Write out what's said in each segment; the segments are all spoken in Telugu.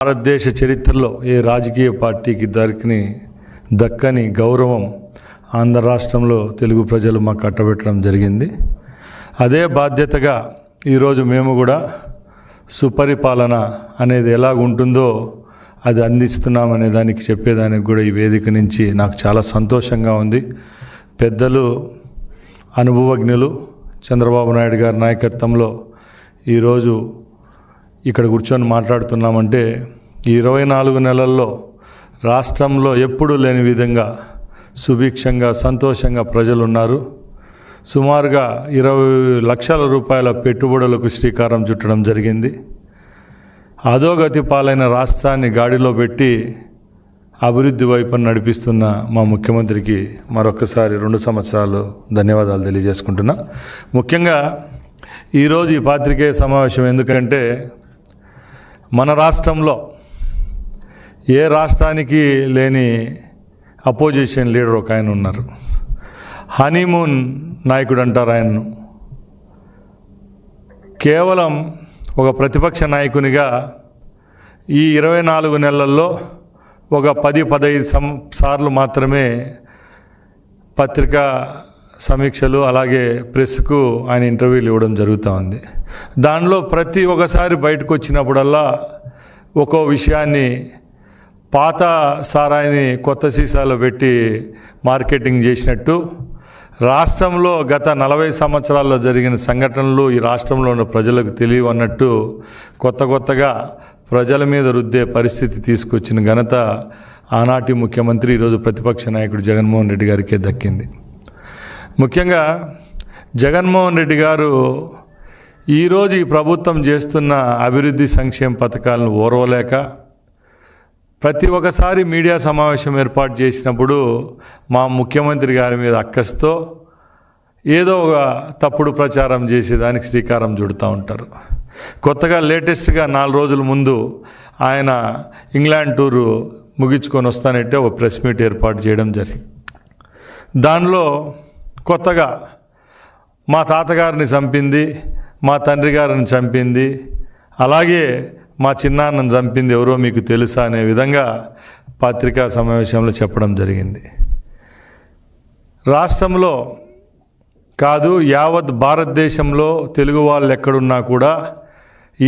భారతదేశ చరిత్రలో ఏ రాజకీయ పార్టీకి దక్కని గౌరవం ఆంధ్ర రాష్ట్రంలో తెలుగు ప్రజలు మాకు కట్టబెట్టడం జరిగింది. అదే బాధ్యతగా ఈరోజు మేము కూడా సుపరిపాలన అనేది ఎలాగుంటుందో అది అందిస్తున్నామనే దానికి చెప్పేదానికి కూడా ఈ వేదిక నుంచి నాకు చాలా సంతోషంగా ఉంది. పెద్దలు అనుభవజ్ఞులు చంద్రబాబు నాయుడు గారి నాయకత్వంలో ఈరోజు ఇక్కడ కూర్చొని మాట్లాడుతున్నామంటే ఈ 24 నెలల్లో రాష్ట్రంలో ఎప్పుడూ లేని విధంగా సుభిక్షంగా సంతోషంగా ప్రజలు ఉన్నారు. సుమారుగా 20 లక్షల రూపాయల పెట్టుబడులకు శ్రీకారం చుట్టడం జరిగింది. అధోగతి పాలైన రాష్ట్రాన్ని గాడిలో పెట్టి అభివృద్ధి వైపు నడిపిస్తున్న మా ముఖ్యమంత్రికి మరొకసారి 2 సంవత్సరాలు ధన్యవాదాలు తెలియజేసుకుంటున్నా. ముఖ్యంగా ఈరోజు ఈ పాత్రికేయ సమావేశం ఎందుకంటే మన రాష్ట్రంలో ఏ రాష్ట్రానికి లేని అపోజిషన్ లీడర్ ఒక ఆయన ఉన్నారు. హనీమూన్ నాయకుడు అంటారు ఆయన్ను. కేవలం ఒక ప్రతిపక్ష నాయకునిగా ఈ 24 నెలల్లో ఒక 10-15 సార్లు మాత్రమే పత్రికా సమీక్షలు అలాగే ప్రెస్కు ఆయన ఇంటర్వ్యూలు ఇవ్వడం జరుగుతూ ఉంది. దానిలో ప్రతి ఒక్కసారి బయటకు వచ్చినప్పుడల్లా ఒక్కో విషయాన్ని పాత సారాయిని కొత్త సీసాలో పెట్టి మార్కెటింగ్ చేసినట్టు రాష్ట్రంలో గత 40 సంవత్సరాల్లో జరిగిన సంఘటనలు ఈ రాష్ట్రంలో ఉన్న ప్రజలకు తెలియవన్నట్టు కొత్తగా ప్రజల మీద రుద్దే పరిస్థితి తీసుకొచ్చిన ఘనత ఆనాటి ముఖ్యమంత్రి ఈరోజు ప్రతిపక్ష నాయకుడు జగన్మోహన్ రెడ్డి గారికే దక్కింది. ముఖ్యంగా జగన్మోహన్ రెడ్డి గారు ఈరోజు ఈ ప్రభుత్వం చేస్తున్న అభివృద్ధి సంక్షేమ పథకాలను ఓర్వలేక ప్రతి ఒక్కసారి మీడియా సమావేశం ఏర్పాటు చేసినప్పుడు మా ముఖ్యమంత్రి గారి మీద అక్కస్తో ఏదో ఒక తప్పుడు ప్రచారం చేసేదానికి శ్రీకారం చుడుతూ ఉంటారు. కొత్తగా లేటెస్ట్గా 4 రోజుల ముందు ఆయన ఇంగ్లాండ్ టూరు ముగించుకొని వస్తానంటే ఒక ప్రెస్ మీట్ ఏర్పాటు చేయడం జరిగింది. దానిలో కొత్తగా మా తాతగారిని చంపింది, మా తండ్రి గారిని చంపింది, అలాగే మా చిన్నాన్నని చంపింది ఎవరో మీకు తెలుసా అనే విధంగా పత్రికా సమావేశంలో చెప్పడం జరిగింది. రాష్ట్రంలో కాదు యావత్ భారతదేశంలో తెలుగు వాళ్ళు ఎక్కడున్నా కూడా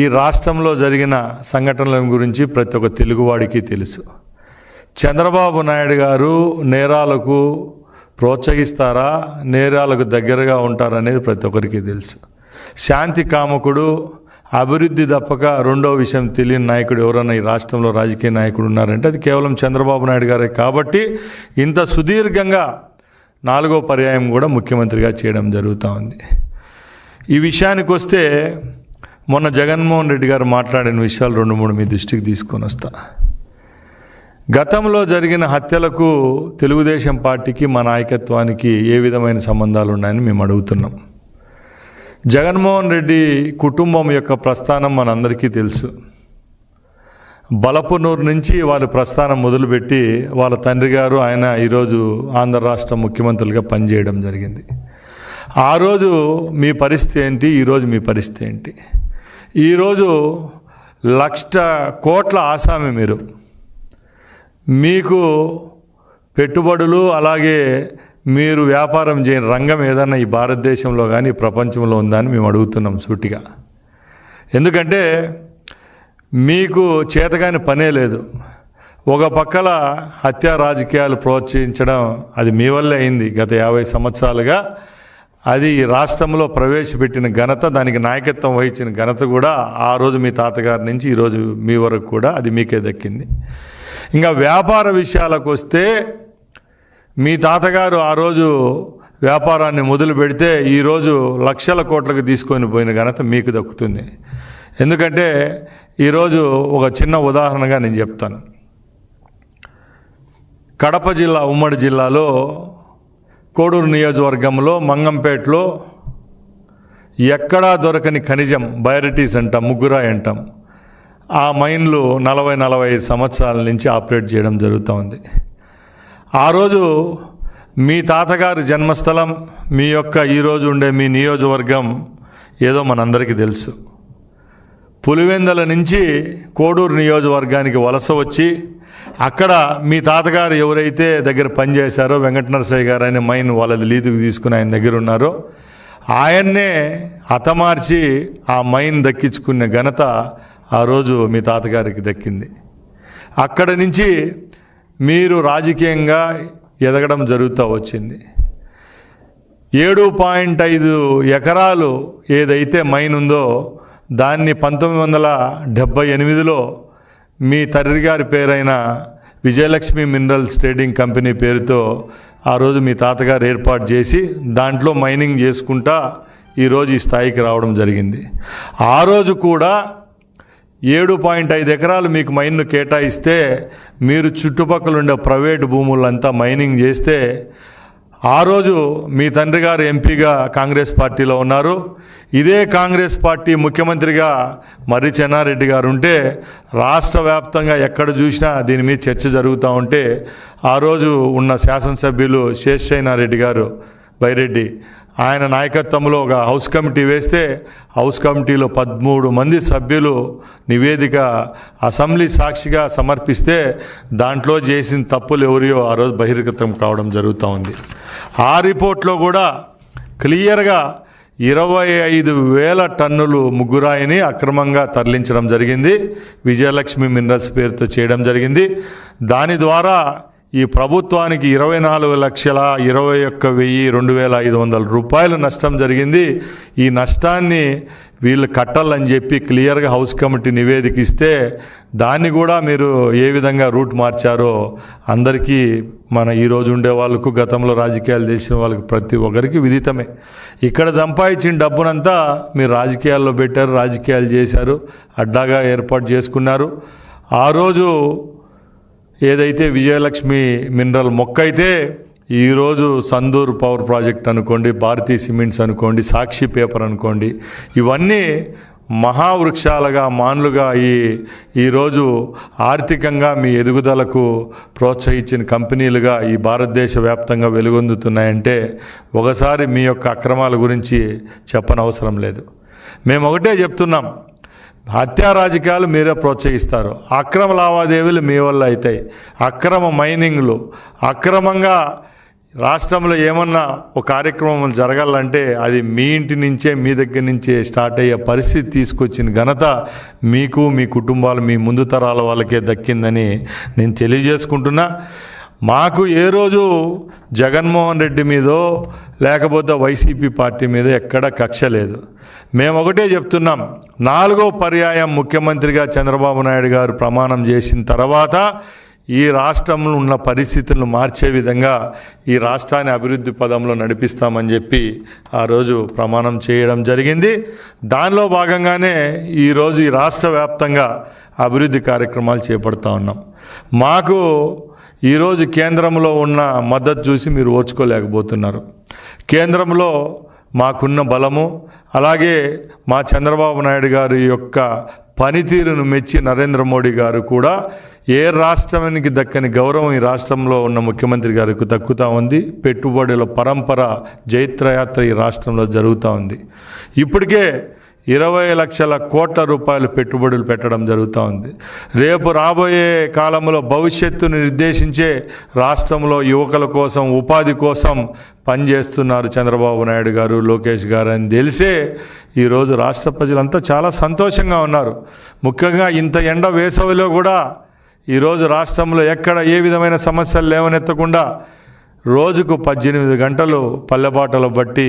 ఈ రాష్ట్రంలో జరిగిన సంఘటనల గురించి ప్రతి ఒక్క తెలుగువాడికి తెలుసు. చంద్రబాబు నాయుడు గారు నేరాలకు ప్రోత్సహిస్తారా, నేరాలకు దగ్గరగా ఉంటారనేది ప్రతి ఒక్కరికి తెలుసు. శాంతి కామకుడు, అభివృద్ధి తప్పక రెండో విషయం తెలియని నాయకుడు ఎవరైనా ఈ రాష్ట్రంలో రాజకీయ నాయకుడు ఉన్నారంటే అది కేవలం చంద్రబాబు నాయుడు గారే. కాబట్టి ఇంత సుదీర్ఘంగా 4వ పర్యాయం కూడా ముఖ్యమంత్రిగా చేయడం జరుగుతూ ఉంది. ఈ విషయానికి వస్తే మొన్న జగన్మోహన్ రెడ్డి గారు మాట్లాడిన విషయాలు 2-3 మీ దృష్టికి తీసుకొని వస్తా. గతంలో జరిగిన హత్యలకు తెలుగుదేశం పార్టీకి మా నాయకత్వానికి ఏ విధమైన సంబంధాలు ఉన్నాయని మేము అడుగుతున్నాం. జగన్మోహన్ రెడ్డి కుటుంబం యొక్క ప్రస్థానం మనందరికీ తెలుసు. బలపనూరు నుంచి వాళ్ళ ప్రస్థానం మొదలుపెట్టి వాళ్ళ తండ్రి గారు ఆయన ఈరోజు ఆంధ్ర రాష్ట్ర ముఖ్యమంత్రులుగా పనిచేయడం జరిగింది. ఆ రోజు మీ పరిస్థితి ఏంటి, ఈరోజు మీ పరిస్థితి ఏంటి? ఈరోజు 1,00,000 కోట్ల ఆసామి మీరు. మీకు పెట్టుబడులు అలాగే మీరు వ్యాపారం చేయని రంగం ఏదన్నా ఈ భారతదేశంలో కానీ ప్రపంచంలో ఉందా అని మేము అడుగుతున్నాం సూటిగా. ఎందుకంటే మీకు చేతగాని పనే లేదు. ఒక పక్కల హత్యా రాజకీయాలు ప్రోత్సహించడం అది మీ వల్లే అయింది. గత 50 సంవత్సరాలుగా అది రాష్ట్రంలో ప్రవేశపెట్టిన ఘనత, దానికి నాయకత్వం వహించిన ఘనత కూడా ఆ రోజు మీ తాతగారి నుంచి ఈరోజు మీ వరకు కూడా అది మీకే దక్కింది. ఇంకా వ్యాపార విషయాలకు వస్తే మీ తాతగారు ఆ రోజు వ్యాపారాన్ని మొదలు పెడితే ఈరోజు లక్షల కోట్లకు తీసుకొని పోయిన ఘనత మీకు దక్కుతుంది. ఎందుకంటే ఈరోజు ఒక చిన్న ఉదాహరణగా నేను చెప్తాను. కడప జిల్లా ఉమ్మడి జిల్లాలో కోడూరు నియోజకవర్గంలో మంగంపేటలో ఎక్కడా దొరకని ఖనిజం బైరటీస్ అంటాం, ముగ్గురాయి అంటాం. ఆ మైన్లు 40-45 సంవత్సరాల నుంచి ఆపరేట్ చేయడం జరుగుతూ ఉంది. ఆ రోజు మీ తాతగారి జన్మస్థలం, మీ యొక్క ఈరోజు ఉండే మీ నియోజకవర్గం ఏదో మనందరికీ తెలుసు. పులివెందల నుంచి కోడూరు నియోజకవర్గానికి వలస వచ్చి అక్కడ మీ తాతగారు ఎవరైతే దగ్గర పనిచేశారో వెంకటనరసయ్య గారు ఆయన మైన్ వాళ్ళది లీజుకు తీసుకుని ఆయన దగ్గర ఉన్నారో ఆయన్నే హతమార్చి ఆ మైన్ దక్కించుకునే ఘనత ఆ రోజు మీ తాతగారికి దక్కింది. అక్కడి నుంచి మీరు రాజకీయంగా ఎదగడం జరుగుతూ వచ్చింది. 7.5 ఎకరాలు ఏదైతే మైన్ ఉందో దాన్ని 1978లో మీ తండ్రి గారి పేరైన విజయలక్ష్మి మినరల్స్ ట్రేడింగ్ కంపెనీ పేరుతో ఆ రోజు మీ తాతగారు ఏర్పాటు చేసి దాంట్లో మైనింగ్ చేసుకుంటా ఈరోజు ఈ స్థాయికి రావడం జరిగింది. ఆ రోజు కూడా 7.5 ఎకరాలు మీకు మైన్ను కేటాయిస్తే మీరు చుట్టుపక్కల ఉండే ప్రైవేటు భూములంతా మైనింగ్ చేస్తే ఆ రోజు మీ తండ్రి గారు ఎంపీగా కాంగ్రెస్ పార్టీలో ఉన్నారు. ఇదే కాంగ్రెస్ పార్టీ ముఖ్యమంత్రిగా మర్రి చెన్నారెడ్డి గారు ఉంటే రాష్ట్ర వ్యాప్తంగా ఎక్కడ చూసినా దీని మీద చర్చ జరుగుతూ ఉంటే ఆ రోజు ఉన్న శాసనసభ్యులు శేషయ్యనారెడ్డి గారు బైరెడ్డి ఆయన నాయకత్వంలో ఒక హౌస్ కమిటీ వేస్తే హౌస్ కమిటీలో 13 మంది సభ్యులు నివేదిక అసెంబ్లీ సాక్షిగా సమర్పిస్తే దాంట్లో చేసిన తప్పులు ఎవరియో ఆ రోజు బహిర్గతం కావడం జరుగుతూ ఉంది. ఆ రిపోర్ట్లో కూడా క్లియర్గా 25,000 టన్నులు ముగ్గురాయిని అక్రమంగా తరలించడం జరిగింది. విజయలక్ష్మి మినరల్స్ పేరుతో చేయడం జరిగింది. దాని ద్వారా ఈ ప్రభుత్వానికి 24,21,2,500 రూపాయలు నష్టం జరిగింది. ఈ నష్టాన్ని వీళ్ళు కట్టాలని చెప్పి క్లియర్గా హౌస్ కమిటీ నివేదిక ఇస్తే దాన్ని కూడా మీరు ఏ విధంగా రూట్ మార్చారో అందరికీ మన ఈరోజు ఉండే వాళ్ళకు గతంలో రాజకీయాలు చేసిన వాళ్ళకి ప్రతి ఒక్కరికి విదితమే. ఇక్కడ సంపాదించిన డబ్బునంతా మీరు రాజకీయాల్లో పెట్టారు, రాజకీయాలు చేశారు, అడ్డాగా ఏర్పాటు చేసుకున్నారు. ఆ రోజు ఏదైతే విజయలక్ష్మి మినరల్ మొక్క అయితే ఈరోజు సందూర్ పవర్ ప్రాజెక్ట్ అనుకోండి, భారతీ సిమెంట్స్ అనుకోండి, సాక్షి పేపర్ అనుకోండి, ఇవన్నీ మహావృక్షాలుగా మాన్లుగా ఈరోజు ఆర్థికంగా మీ ఎదుగుదలకు ప్రోత్సహించిన కంపెనీలుగా ఈ భారతదేశ వ్యాప్తంగా వెలుగొందుతున్నాయంటే ఒకసారి మీ యొక్క అక్రమాల గురించి చెప్పనవసరం లేదు. మేము ఒకటే చెప్తున్నాం, హత్యా రాజకీయాలు మీరే ప్రోత్సహిస్తారు, అక్రమ లావాదేవీలు మీ వల్ల అవుతాయి, అక్రమ మైనింగ్లు, అక్రమంగా రాష్ట్రంలో ఏమన్నా ఒక కార్యక్రమం జరగాలంటే అది మీ ఇంటి నుంచే మీ దగ్గర నుంచే స్టార్ట్ అయ్యే పరిస్థితి తీసుకొచ్చిన ఘనత మీకు, మీ కుటుంబాలు, మీ ముందు తరాల వాళ్ళకే దక్కిందని నేను తెలియజేసుకుంటున్నా. మాకు ఏ రోజు జగన్మోహన్ రెడ్డి మీదో లేకపోతే వైసీపీ పార్టీ మీద ఎక్కడ కక్ష లేదు. మేము ఒకటే చెప్తున్నాం, 4వ పర్యాయం ముఖ్యమంత్రిగా చంద్రబాబు నాయుడు గారు ప్రమాణం చేసిన తర్వాత ఈ రాష్ట్రంలో ఉన్న పరిస్థితులను మార్చే విధంగా ఈ రాష్ట్రాన్ని అభివృద్ధి పదంలో నడిపిస్తామని చెప్పి ఆ రోజు ప్రమాణం చేయడం జరిగింది. దానిలో భాగంగానే ఈరోజు ఈ రాష్ట్ర వ్యాప్తంగా అభివృద్ధి కార్యక్రమాలు చేపడుతూ ఉన్నాం. మాకు ఈరోజు కేంద్రంలో ఉన్న మద్దతు చూసి మీరు ఓర్చుకోలేకపోతున్నారు. కేంద్రంలో మాకున్న బలము, అలాగే మా చంద్రబాబు నాయుడు గారి యొక్క పనితీరును మెచ్చి నరేంద్ర మోడీ గారు కూడా ఏ రాష్ట్రానికి దక్కని గౌరవం ఈ రాష్ట్రంలో ఉన్న ముఖ్యమంత్రి గారికి దక్కుతూ ఉంది. పెట్టుబడుల పరంపర జైత్రయాత్ర ఈ రాష్ట్రంలో జరుగుతూ ఉంది. ఇప్పటికే 20 లక్షల కోట్ల రూపాయలు పెట్టుబడులు పెట్టడం జరుగుతూ ఉంది. రేపు రాబోయే కాలంలో భవిష్యత్తును నిర్దేశించే రాష్ట్రంలో యువకుల కోసం, ఉపాధి కోసం పనిచేస్తున్నారు చంద్రబాబు నాయుడు గారు, లోకేష్ గారు అని తెలిసే ఈరోజు రాష్ట్ర ప్రజలంతా చాలా సంతోషంగా ఉన్నారు. ముఖ్యంగా ఇంత ఎండ వేసవిలో కూడా ఈరోజు రాష్ట్రంలో ఎక్కడ ఏ విధమైన సమస్యలు లేవనెత్తకుండా రోజుకు 18 గంటలు పల్లెబాటలు బట్టి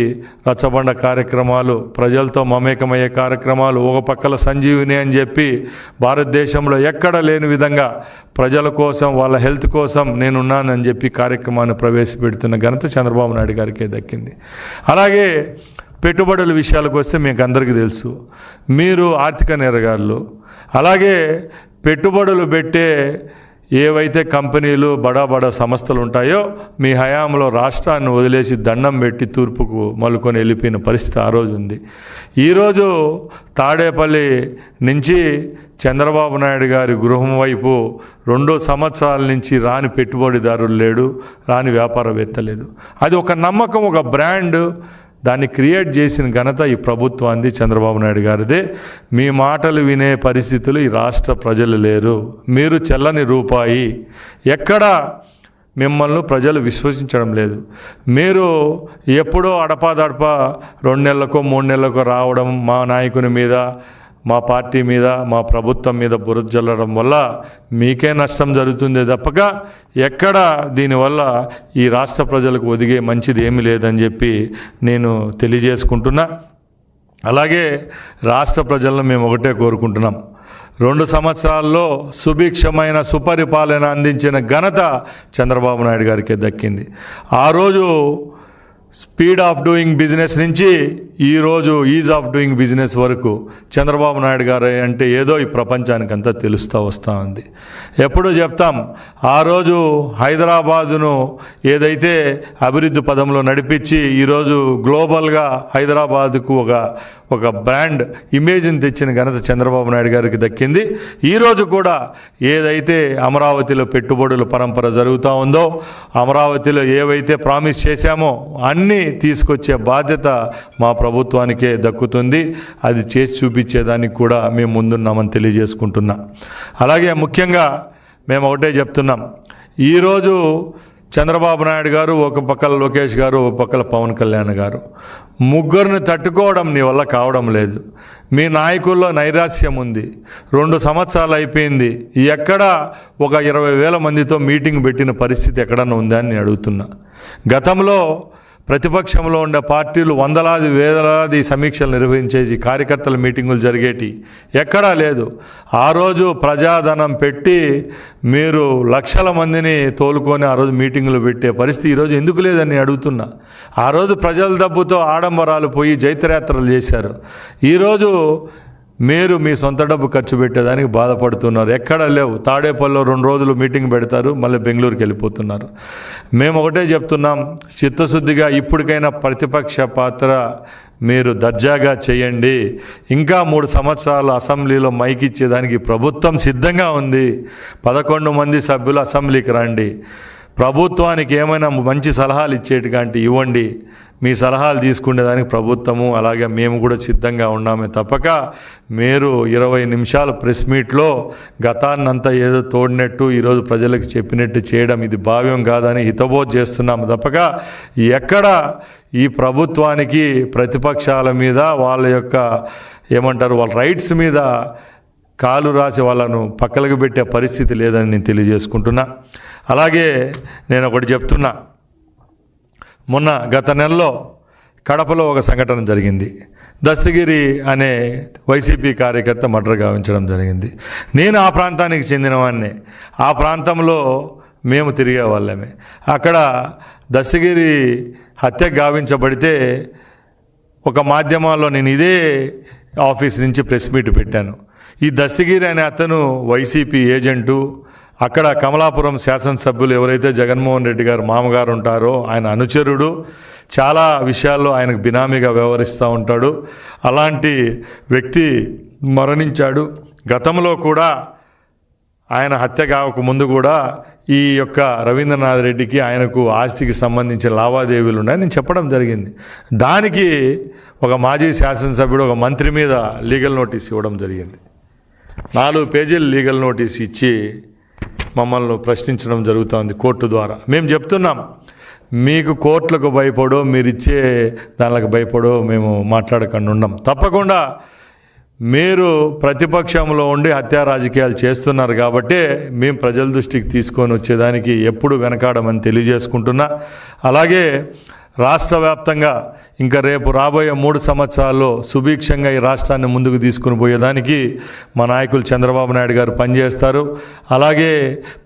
రచ్చబండ కార్యక్రమాలు, ప్రజలతో మమేకమయ్యే కార్యక్రమాలు, ఒక పక్కల సంజీవిని అని చెప్పి భారతదేశంలో ఎక్కడ లేని విధంగా ప్రజల కోసం, వాళ్ళ హెల్త్ కోసం నేనున్నానని చెప్పి కార్యక్రమాన్ని ప్రవేశపెడుతున్న ఘనత చంద్రబాబు నాయుడు గారికే దక్కింది. అలాగే పెట్టుబడుల విషయాలకు వస్తే మీకు అందరికీ తెలుసు, మీరు ఆర్థిక నేరగాళ్ళు. అలాగే పెట్టుబడులు పెట్టే ఏవైతే కంపెనీలు, బడా సంస్థలు ఉంటాయో మీ హయాంలో రాష్ట్రాన్ని వదిలేసి దండం పెట్టి తూర్పుకు మలుకొని వెళ్ళిపోయిన పరిస్థితి ఆ రోజు ఉంది. ఈరోజు తాడేపల్లి నుంచి చంద్రబాబు నాయుడు గారి గృహం వైపు 2 సంవత్సరాల నుంచి రాని పెట్టుబడిదారులు లేడు, రాని వ్యాపారవేత్త లేదు. అది ఒక నమ్మకం, ఒక బ్రాండ్. దాన్ని క్రియేట్ చేసిన ఘనత ఈ ప్రభుత్వాన్ని చంద్రబాబు నాయుడు గారిదే. మీ మాటలు వినే పరిస్థితులు ఈ రాష్ట్ర ప్రజలు లేరు. మీరు చెల్లని రూపాయి. ఎక్కడ మిమ్మల్ని ప్రజలు విశ్వసించడం లేదు. మీరు ఎప్పుడో అడపాదడపా 2 నెలలకో 3 నెలలకో రావడం, మా నాయకుని మీద, మా పార్టీ మీద, మా ప్రభుత్వం మీద బురద జల్లడం వల్ల మీకే నష్టం జరుగుతుంది తప్పక ఎక్కడ దీనివల్ల ఈ రాష్ట్ర ప్రజలకు ఒదిగే మంచిది ఏమీ లేదని చెప్పి నేను తెలియజేసుకుంటున్నా. అలాగే రాష్ట్ర ప్రజలను మేము ఒకటే కోరుకుంటున్నాం. 2 సంవత్సరాల్లో సుభిక్షమైన సుపరిపాలన అందించిన ఘనత చంద్రబాబు నాయుడు గారికే దక్కింది. ఆ రోజు స్పీడ్ ఆఫ్ డూయింగ్ బిజినెస్ నుంచి ఈరోజు ఈజ్ ఆఫ్ డూయింగ్ బిజినెస్ వరకు చంద్రబాబు నాయుడు గారు అంటే ఏదో ఈ ప్రపంచానికంతా తెలుస్తూ వస్తూ ఉంది. ఎప్పుడూ చెప్తాం, ఆ రోజు హైదరాబాదును ఏదైతే అభివృద్ధి పదంలో నడిపించి ఈరోజు గ్లోబల్గా హైదరాబాదుకు ఒక బ్రాండ్ ఇమేజ్ని తెచ్చిన ఘనత చంద్రబాబు నాయుడు గారికి దక్కింది. ఈరోజు కూడా ఏదైతే అమరావతిలో పెట్టుబడుల పరంపర జరుగుతూ ఉందో, అమరావతిలో ఏవైతే ప్రామిస్ చేశామో అన్నీ తీసుకొచ్చే బాధ్యత మా ప్రభుత్వానికే దక్కుతుంది. అది చేసి చూపించేదానికి కూడా మేము ముందున్నామని తెలియజేసుకుంటున్నా. అలాగే ముఖ్యంగా మేము ఒకటే చెప్తున్నాం, ఈరోజు చంద్రబాబు నాయుడు గారు ఒక పక్కల, లోకేష్ గారు ఒక పక్కల, పవన్ కళ్యాణ్ గారు, ముగ్గురిని తట్టుకోవడం నీ వల్ల కావడం లేదు. మీ నాయకుల్లో నైరాస్యం ఉంది. 2 సంవత్సరాలు అయిపోయింది. ఎక్కడ ఒక 20,000 మందితో మీటింగ్ పెట్టిన పరిస్థితి ఎక్కడన్నా ఉందా అని నేను అడుగుతున్నా. గతంలో ప్రతిపక్షంలో ఉండే పార్టీలు వందలాది వేలాది సమీక్షలు నిర్వహించేసి కార్యకర్తల మీటింగులు జరిగేటి ఎక్కడా లేదు. ఆ రోజు ప్రజాధనం పెట్టి మీరు లక్షల మందిని తోలుకొని ఆ రోజు మీటింగులు పెట్టే పరిస్థితి ఈరోజు ఎందుకు లేదని అడుగుతున్నా. ఆ రోజు ప్రజల డబ్బుతో ఆడంబరాలు పోయి జైత్రయాత్రలు చేశారు. ఈరోజు మీరు మీ సొంత డబ్బు ఖర్చు పెట్టేదానికి బాధపడుతున్నారు. ఎక్కడా లేవు. తాడేపల్లిలో 2 రోజులు మీటింగ్ పెడతారు, మళ్ళీ బెంగళూరుకి వెళ్ళిపోతున్నారు. మేము ఒకటే చెప్తున్నాం, చిత్తశుద్ధిగా ఇప్పటికైనా ప్రతిపక్ష పాత్ర మీరు దర్జాగా చేయండి. ఇంకా 3 సంవత్సరాలు అసెంబ్లీలో మైక్ ఇచ్చేదానికి ప్రభుత్వం సిద్ధంగా ఉంది. 11 మంది సభ్యులు అసెంబ్లీకి రండి. ప్రభుత్వానికి ఏమైనా మంచి సలహాలు ఇచ్చేటికంటే ఇవ్వండి. మీ సలహాలు తీసుకునేదానికి ప్రభుత్వము అలాగే మేము కూడా సిద్ధంగా ఉన్నామే తప్పక మీరు 20 నిమిషాలు ప్రెస్ మీట్లో గతాన్నంతా ఏదో తోడినట్టు ఈరోజు ప్రజలకు చెప్పినట్టు చేయడం ఇది భావ్యం కాదని హితబోధ చేస్తున్నాము తప్పక ఎక్కడ ఈ ప్రభుత్వానికి ప్రతిపక్షాల మీద వాళ్ళ యొక్క ఏమంటారు వాళ్ళ రైట్స్ మీద కాలు రాసి వాళ్ళను పక్కలకు పెట్టే పరిస్థితి లేదని నేను తెలియజేసుకుంటున్నా. అలాగే నేను ఒకటి చెప్తున్నా, మొన్న గత నెలలో కడపలో ఒక సంఘటన జరిగింది. దస్తగిరి అనే వైసీపీ కార్యకర్త మర్డర్ గావించడం జరిగింది. నేను ఆ ప్రాంతానికి చెందినవాడిని. ఆ ప్రాంతంలో మేము తిరిగే వాళ్ళమే. అక్కడ దస్తగిరి హత్య గావించబడితే ఒక మాధ్యమాల్లో నేను ఇదే ఆఫీస్ నుంచి ప్రెస్ మీట్ పెట్టాను. ఈ దస్తగిరి అనే అతను వైసీపీ ఏజెంటు. అక్కడ కమలాపురం శాసనసభ్యులు ఎవరైతే జగన్మోహన్ రెడ్డి గారు మామగారు ఉంటారో ఆయన అనుచరుడు. చాలా విషయాల్లో ఆయనకు బినామీగా వ్యవహరిస్తూ ఉంటాడు. అలాంటి వ్యక్తి మరణించాడు. గతంలో కూడా ఆయన హత్య కావక ముందు కూడా ఈ యొక్క రవీంద్రనాథ్ రెడ్డికి ఆయనకు ఆస్తికి సంబంధించిన లావాదేవీలు ఉన్నాయని నేను చెప్పడం జరిగింది. దానికి ఒక మాజీ శాసనసభ్యుడు ఒక మంత్రి మీద లీగల్ నోటీస్ ఇవ్వడం జరిగింది. 4 పేజీలు లీగల్ నోటీస్ ఇచ్చి మమ్మల్ని ప్రశ్నించడం జరుగుతుంది కోర్టు ద్వారా. మేము చెప్తున్నాం, మీకు కోర్టులకు భయపడో మీరు ఇచ్చే దానికి భయపడో మేము మాట్లాడకుండా ఉన్నాం. తప్పకుండా మీరు ప్రతిపక్షంలో ఉండి హత్యా రాజకీయాలు చేస్తున్నారు కాబట్టి మేము ప్రజల దృష్టికి తీసుకొని వచ్చేదానికి ఎప్పుడు వెనకాడమని తెలియజేసుకుంటున్నా. అలాగే రాష్ట్ర వ్యాప్తంగా ఇంకా రేపు రాబోయే 3 సంవత్సరాల్లో సుభిక్షంగా ఈ రాష్ట్రాన్ని ముందుకు తీసుకుని పోయేదానికి మా నాయకులు చంద్రబాబు నాయుడు గారు పనిచేస్తారు. అలాగే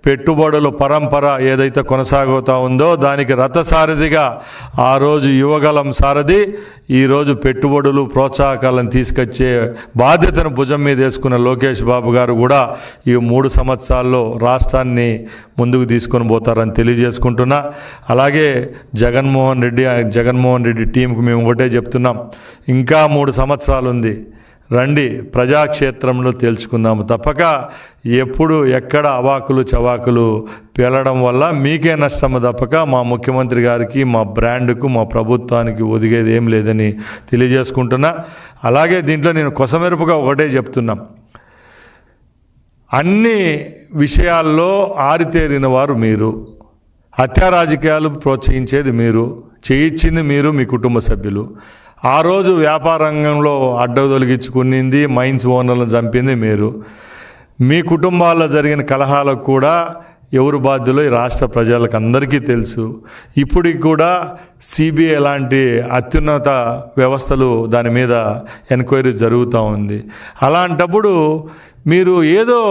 పెట్టుబడుల పరంపర ఏదైతే కొనసాగుతూ ఉందో దానికి రథసారథిగా ఆ రోజు యువగలం సారథి ఈరోజు పెట్టుబడులు ప్రోత్సాహకాలను తీసుకొచ్చే బాధ్యతను భుజం మీద వేసుకున్న లోకేష్ బాబు గారు కూడా ఈ 3 సంవత్సరాల్లో రాష్ట్రాన్ని ముందుకు తీసుకొని పోతారని తెలియజేసుకుంటున్నా. అలాగే జగన్మోహన్ రెడ్డి టీంకు మేము ఒకటే చెప్తున్నాం, ఇంకా 3 సంవత్సరాలు ఉంది. రండి, ప్రజాక్షేత్రంలో తేల్చుకుందాము. తప్పక ఎప్పుడు ఎక్కడ అవాకులు చవాకులు పేలడం వల్ల మీకే నష్టము తప్పక మా ముఖ్యమంత్రి గారికి, మా బ్రాండ్కు, మా ప్రభుత్వానికి ఒదిగేది ఏం లేదని తెలియజేసుకుంటున్నా. అలాగే దీంట్లో నేను కొసమెరుపుగా ఒకటే చెప్తున్నా, అన్ని విషయాల్లో ఆరితేరిన వారు మీరు. హత్యా రాజకీయాలు ప్రోత్సహించేది మీరు, చేయించింది మీరు, మీ కుటుంబ సభ్యులు. ఆ రోజు వ్యాపార రంగంలో అడ్డదొలగించుకునింది, మైన్స్ ఓనర్లను చంపింది మీరు. మీ కుటుంబాల్లో జరిగిన కలహాలకు కూడా ఎవరు బాధ్యులో ఈ రాష్ట్ర ప్రజలకు అందరికీ తెలుసు. ఇప్పటికి కూడా సిబిఐ లాంటి అత్యున్నత వ్యవస్థలు దాని మీద ఎంక్వైరీ జరుగుతూ ఉంది. అలాంటప్పుడు మీరు ఏదో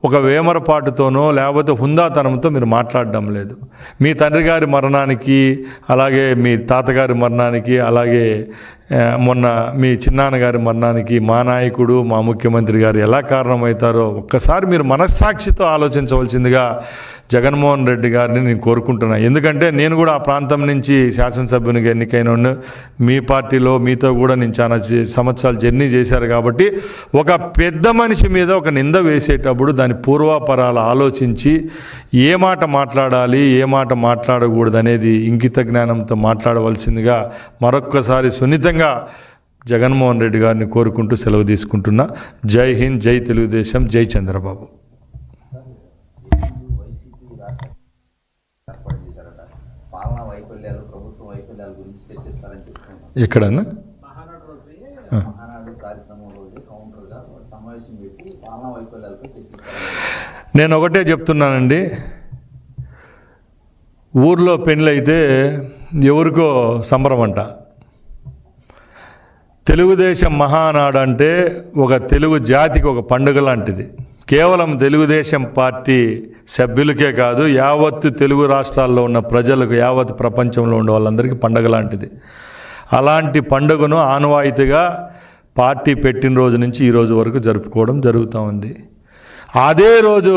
ఒక వేమరపాటుతోనో లేకపోతే హుందాతనంతో మీరు మాట్లాడడం లేదు. మీ తండ్రి గారి మరణానికి, అలాగే మీ తాతగారి మరణానికి, అలాగే మొన్న మీ చిన్నాన్నగారి మరణానికి మా నాయకుడు, మా ముఖ్యమంత్రి గారు ఎలా కారణమవుతారో ఒక్కసారి మీరు మనస్సాక్షితో ఆలోచించవలసిందిగా జగన్మోహన్ రెడ్డి గారిని నేను కోరుకుంటున్నాను. ఎందుకంటే నేను కూడా ఆ ప్రాంతం నుంచి శాసనసభ్యునిగా ఎన్నికైన మీ పార్టీలో మీతో కూడా నేను చాలా సంవత్సరాలు జర్నీ చేశారు. కాబట్టి ఒక పెద్ద మనిషి మీద ఒక నింద వేసేటప్పుడు దాని పూర్వాపరాలు ఆలోచించి ఏ మాట మాట్లాడాలి, ఏ మాట మాట్లాడకూడదు అనేది ఇంగిత జ్ఞానంతో మాట్లాడవలసిందిగా మరొక్కసారి సున్నితంగా జగన్మోహన్ రెడ్డి గారిని కోరుకుంటూ సెలవు తీసుకుంటున్నా. జై హింద్, జై తెలుగుదేశం, జై చంద్రబాబు. ఎక్కడన్నా నేను ఒకటే చెప్తున్నానండి, ఊర్లో పెళ్ళైతే ఎవరికో సంబరం అంట. తెలుగుదేశం మహానాడు అంటే ఒక తెలుగు జాతికి ఒక పండుగ లాంటిది. కేవలం తెలుగుదేశం పార్టీ సభ్యులకే కాదు, యావత్తు తెలుగు రాష్ట్రాల్లో ఉన్న ప్రజలకు, యావత్ ప్రపంచంలో ఉన్న వాళ్ళందరికీ పండుగ లాంటిది. అలాంటి పండుగను ఆనవాయితీగా పార్టీ పెట్టిన రోజు నుంచి ఈ రోజు వరకు జరుపుకోవడం జరుగుతూ ఉంది. అదే రోజు